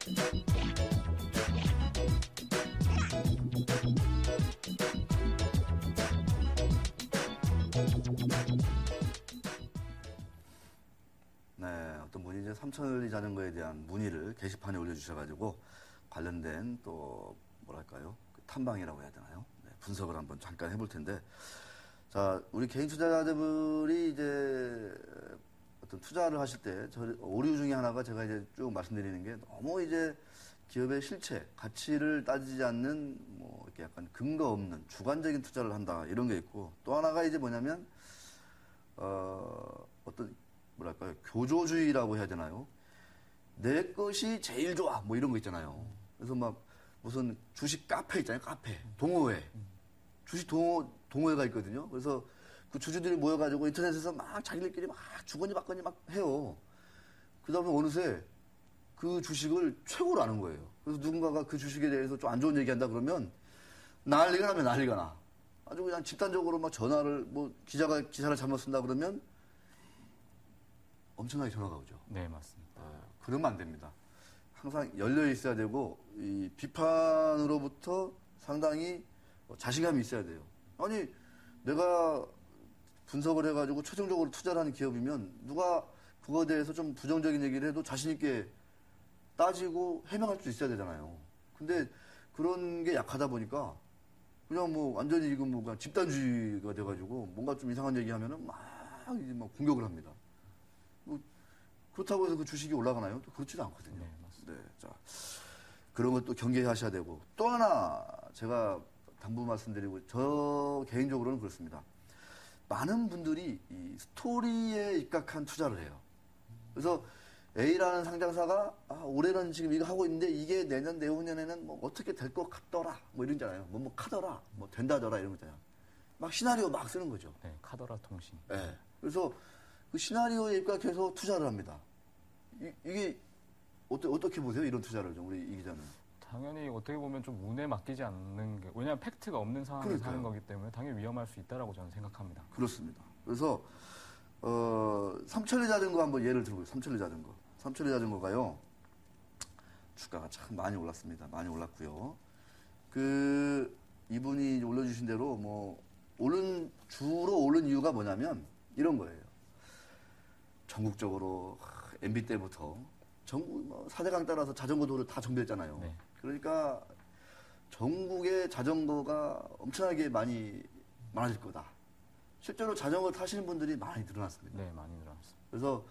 네, 어떤 분이 이제 삼천리 자전거에 대한 문의를 게시판에 올려주셔가지고 관련된 또 뭐랄까요, 그 탐방이라고 해야 되나요? 네, 분석을 한번 잠깐 해볼 텐데, 자, 우리 개인 투자자들이 이제 어떤 투자를 하실 때 오류 중에 하나가 제가 이제 쭉 말씀드리는 게 너무 이제 기업의 실체, 가치를 따지지 않는 뭐 이렇게 약간 근거 없는 주관적인 투자를 한다 이런 게 있고, 또 하나가 이제 뭐냐면 어떤 뭐랄까요, 교조주의라고 해야 되나요? 내 것이 제일 좋아 뭐 이런 거 있잖아요. 그래서 막 무슨 주식 카페 있잖아요, 카페 동호회, 주식 동호회가 있거든요. 그래서 그 주주들이 모여가지고 인터넷에서 막 자기들끼리 막 주거니 받거니 막 해요. 그다음에 어느새 그 주식을 최고로 아는 거예요. 그래서 누군가가 그 주식에 대해서 좀 안 좋은 얘기한다 그러면 난리가 나면 난리가 나. 아주 그냥 집단적으로 막 전화를, 뭐 기자가 기사를 잘못 쓴다 그러면 엄청나게 전화가 오죠. 네, 맞습니다. 그러면 안 됩니다. 항상 열려 있어야 되고, 이 비판으로부터 상당히 자신감이 있어야 돼요. 아니, 내가 분석을 해가지고 최종적으로 투자를 하는 기업이면 누가 그거에 대해서 좀 부정적인 얘기를 해도 자신있게 따지고 해명할 수 있어야 되잖아요. 근데 그런 게 약하다 보니까 그냥 뭐 완전히 이거 뭐 그냥 집단주의가 돼가지고 뭔가 좀 이상한 얘기 하면은 막 이제 막 공격을 합니다. 뭐 그렇다고 해서 그 주식이 올라가나요? 또 그렇지도 않거든요. 네, 맞습니다. 네, 자, 그런 것도 경계하셔야 되고, 또 하나 제가 당부 말씀드리고, 저 개인적으로는 그렇습니다. 많은 분들이 이 스토리에 입각한 투자를 해요. 그래서 A라는 상장사가 올해는 지금 이거 하고 있는데 이게 내년 내후년에는 뭐 어떻게 될 것 같더라 뭐 이런잖아요. 뭐 카더라 뭐 된다더라 이런 거잖아요. 막 시나리오 막 쓰는 거죠. 네, 카더라 통신. 네. 그래서 그 시나리오에 입각해서 투자를 합니다. 이게 어떻게 보세요? 이런 투자를 좀 우리 이 기자는. 당연히 어떻게 보면 좀 운에 맡기지 않는 게, 왜냐하면 팩트가 없는 상황에서 그러니까요. 하는 거기 때문에 당연히 위험할 수 있다라고 저는 생각합니다. 그렇습니다. 그래서 삼천리 자전거 한번 예를 들어보세요. 삼천리 자전거가요, 주가가 참 많이 올랐습니다. 많이 올랐고요. 그 이분이 올려주신 대로 뭐 주로 오른 이유가 뭐냐면 이런 거예요. 전국적으로 MB 때부터 전국 뭐 4대강 따라서 자전거 도로 다 정비했잖아요. 네. 그러니까 전국에 자전거가 엄청나게 많아질 거다. 실제로 자전거 타시는 분들이 많이 늘어났습니다. 네, 많이 늘어났습니다. 그래서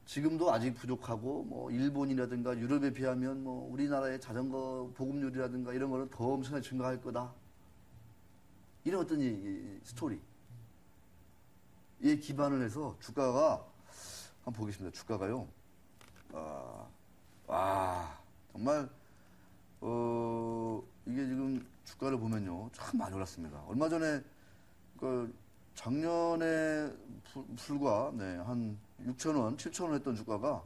지금도 아직 부족하고, 뭐 일본이라든가 유럽에 비하면 뭐 우리나라의 자전거 보급률이라든가 이런 거는 더 엄청나게 증가할 거다. 이런 어떤 이 스토리에 기반을 해서 주가가 한번 보겠습니다. 주가가요. 정말 이게 지금 주가를 보면요, 참 많이 올랐습니다. 얼마 전에 그 작년에 불과 한 6,000원, 7,000원 했던 주가가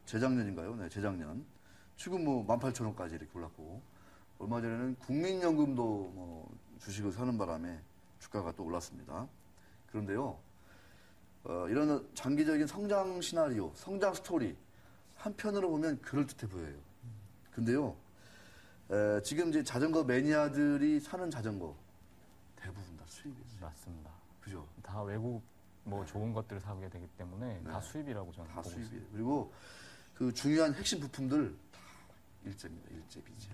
재작년인가요? 네, 재작년. 지금 뭐 18,000원까지 이렇게 올랐고, 얼마 전에는 국민연금도 뭐 주식을 사는 바람에 주가가 또 올랐습니다. 그런데요, 이런 장기적인 성장 시나리오, 성장 스토리, 한편으로 보면 그럴듯해 보여요. 근데요, 지금 이제 자전거 매니아들이 사는 자전거 대부분 다 수입이죠. 맞습니다. 그죠? 다 외국 뭐 좋은 것들을 사게 되기 때문에 다 수입이라고 저는 다 보고 수입이에요. 있습니다. 그리고 그 중요한 핵심 부품들 다 일제입니다. 일제, 비제.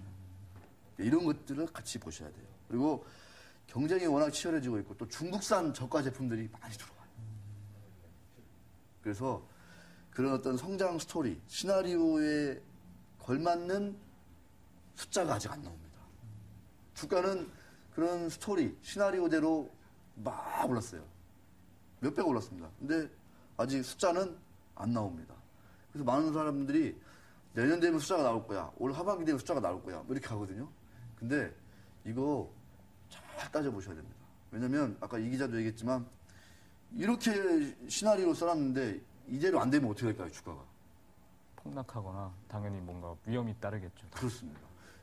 이런 것들을 같이 보셔야 돼요. 그리고 경쟁이 워낙 치열해지고 있고 또 중국산 저가 제품들이 많이 들어와요. 그래서 그런 어떤 성장 스토리, 시나리오에 걸맞는 숫자가 아직 안 나옵니다. 주가는 그런 스토리, 시나리오대로 막 올랐어요. 몇백 올랐습니다. 근데 아직 숫자는 안 나옵니다. 그래서 많은 사람들이 내년 되면 숫자가 나올 거야. 올 하반기 되면 숫자가 나올 거야. 뭐 이렇게 하거든요. 근데 이거 잘 따져보셔야 됩니다. 왜냐면 아까 이 기자도 얘기했지만 이렇게 시나리오 써놨는데 이대로 안 되면 어떻게 될까요, 주가가? 폭락하거나 당연히 뭔가 위험이 따르겠죠. 그렇습니다.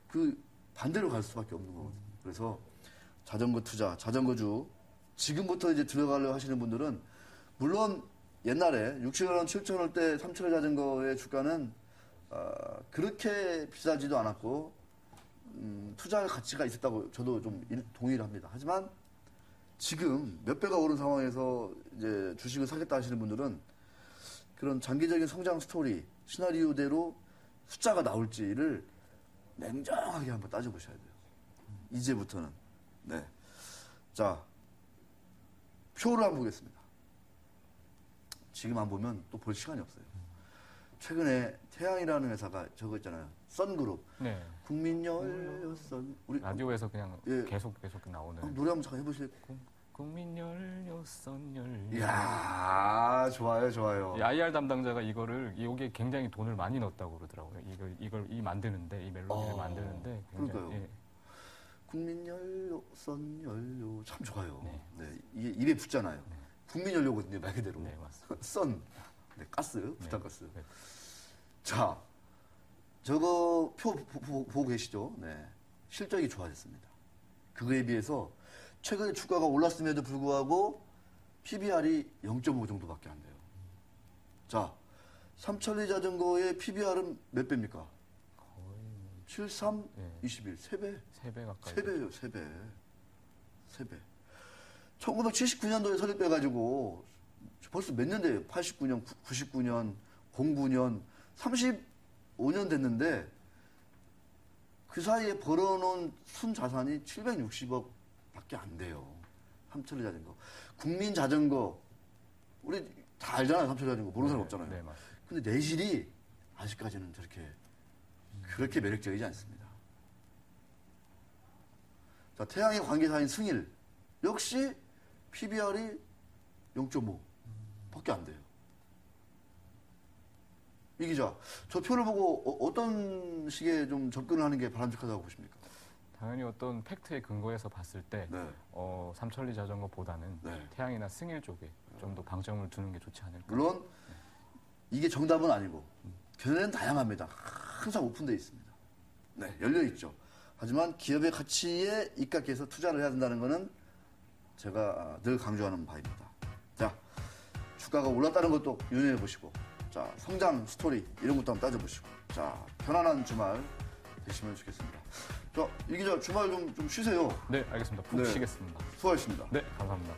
그 반대로 갈 수밖에 없는 거거든요. 그래서 자전거 투자, 자전거주 지금부터 이제 들어가려고 하시는 분들은 물론 옛날에 6,000원, 7,000원 때 3,000원 자전거의 주가는 그렇게 비싸지도 않았고 투자할 가치가 있었다고 저도 좀 동의를 합니다. 하지만 지금 몇 배가 오른 상황에서 이제 주식을 사겠다 하시는 분들은 그런 장기적인 성장 스토리, 시나리오대로 숫자가 나올지를 냉정하게 한번 따져보셔야 돼요. 이제부터는. 네. 자, 표를 한번 보겠습니다. 지금 안 보면 또 볼 시간이 없어요. 최근에 태양이라는 회사가 저거 있잖아요. 썬그룹. 네. 국민연료 썬. 우리 라디오에서 그냥 예. 계속 나오는. 노래 한번 잠깐 해보실래요? 국민연료 썬연료. 이야, 좋아요, 좋아요. 이 IR 담당자가 이게 굉장히 돈을 많이 넣었다고 그러더라고요. 이걸 만드는데, 이 멜로디를 만드는데 굉장히. 그러니까요. 예. 국민연료, 썬연료. 참 좋아요. 네. 네. 이게 입에 붙잖아요. 국민연료거든요, 말 그대로. 네, 맞습니다. 썬. 네, 가스, 부탄가스. 네. 자, 저거 표 보고 계시죠? 네. 실적이 좋아졌습니다. 그거에 비해서 최근에 주가가 올랐음에도 불구하고 PBR이 0.5 정도밖에 안 돼요. 자, 삼천리 자전거의 PBR은 몇 배입니까? 거의 73, 네. 21, 3배. 3배 가까이. 3배예요, 3배. 3배. 1979년도에 설립해가지고 벌써 몇 년 돼요? 89년, 99년, 09년, 35년 됐는데 그 사이에 벌어놓은 순자산이 760억 밖에 안 돼요. 삼천리 자전거. 국민 자전거. 우리 다 알잖아요, 삼천리 자전거. 모르는 사람 없잖아요. 네, 맞습니다. 근데 내실이 아직까지는 그렇게 매력적이지 않습니다. 자, 태양의 관계사인 승일. 역시 PBR이 0.5 밖에 안 돼요. 이 기자, 저 표를 보고 어떤 식의 좀 접근을 하는 게 바람직하다고 보십니까? 당연히 어떤 팩트에 근거해서 봤을 때 네. 삼천리 자전거보다는 네. 태양이나 승일 쪽에 좀 더 방점을 두는 게 좋지 않을까. 물론 이게 정답은 아니고 견해는 다양합니다. 항상 오픈되어 있습니다. 네, 열려 있죠. 하지만 기업의 가치에 입각해서 투자를 해야 된다는 것은 제가 늘 강조하는 바입니다. 자, 주가가 올랐다는 것도 유념해 보시고, 자, 성장 스토리 이런 것도 한번 따져보시고, 자, 편안한 주말 되시면 좋겠습니다. 자, 이 기자 주말 좀 쉬세요. 네, 알겠습니다. 푹 네. 쉬겠습니다. 수고하셨습니다. 네, 감사합니다.